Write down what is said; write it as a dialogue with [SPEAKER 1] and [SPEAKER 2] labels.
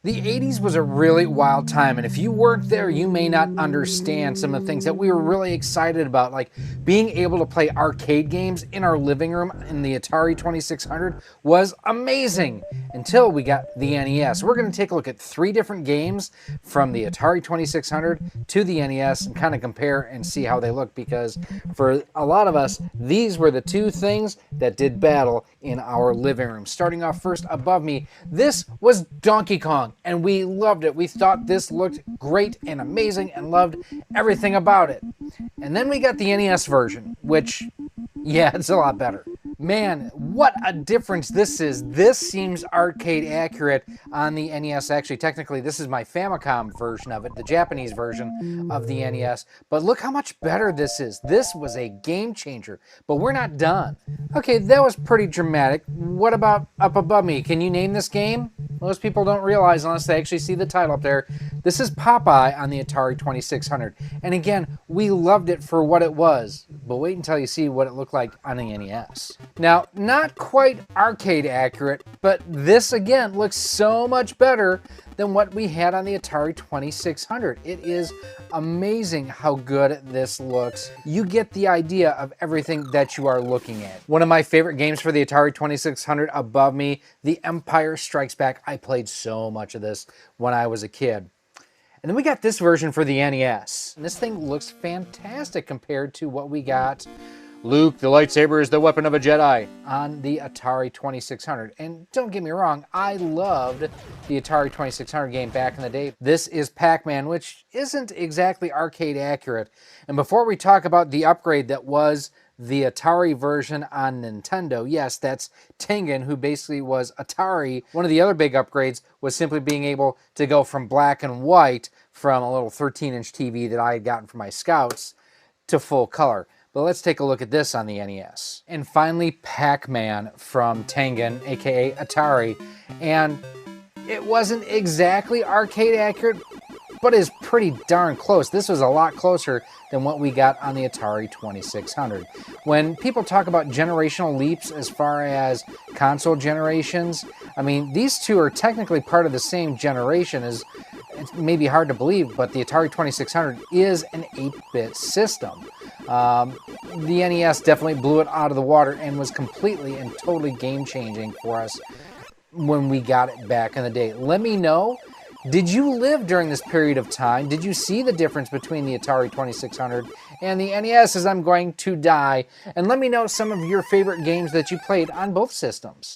[SPEAKER 1] The 80s was a really wild time, and if you weren't there, you may not understand some of the things that we were really excited about, like being able to play arcade games in our living room in the Atari 2600 was amazing until we got the NES. We're going to take a look at 3 different games from the Atari 2600 to the NES and kind of compare and see how they look, because for a lot of us, these were the 2 things that did battle in our living room. Starting off first above me, this was Donkey Kong. And we loved it. We thought this looked great and amazing and loved everything about it. And then we got the NES version, which, yeah, it's a lot better. Man, what a difference this is. This seems arcade accurate on the NES. Actually, technically, this is my Famicom version of it, the Japanese version of the NES. But look how much better this is. This was a game changer. But we're not done. Okay, that was pretty dramatic. What about up above me? Can you name this game? Most people don't realize unless they actually see the title up there. This is Popeye on the Atari 2600. And again, we loved it for what it was. But wait until you see what it looked like on the NES. Now, not quite arcade accurate, but this again looks so much better than what we had on the Atari 2600. It is amazing how good this looks. You get the idea of everything that you are looking at. One of my favorite games for the Atari 2600 above me, The Empire Strikes Back. I played so much of this when I was a kid. And then we got this version for the NES. And this thing looks fantastic compared to what we got. Luke, the lightsaber is the weapon of a Jedi on the Atari 2600. And don't get me wrong, I loved the Atari 2600 game back in the day. This is Pac-Man, which isn't exactly arcade accurate. And before we talk about the upgrade that was the Atari version on Nintendo, yes, that's Tengen, who basically was Atari. One of the other big upgrades was simply being able to go from black and white from a little 13-inch TV that I had gotten from my Scouts to full color. But let's take a look at this on the NES. And finally, Pac-Man from Tengen, aka Atari. And it wasn't exactly arcade accurate, but is pretty darn close. This was a lot closer than what we got on the Atari 2600. When people talk about generational leaps as far as console generations, I mean, these two are technically part of the same generation. As it may be hard to believe, but the Atari 2600 is an 8-bit system. The NES definitely blew it out of the water and was completely and totally game-changing for us when we got it back in the day. Let me know, did you live during this period of time? Did you see the difference between the Atari 2600 and the NES as I'm going to die? And let me know some of your favorite games that you played on both systems.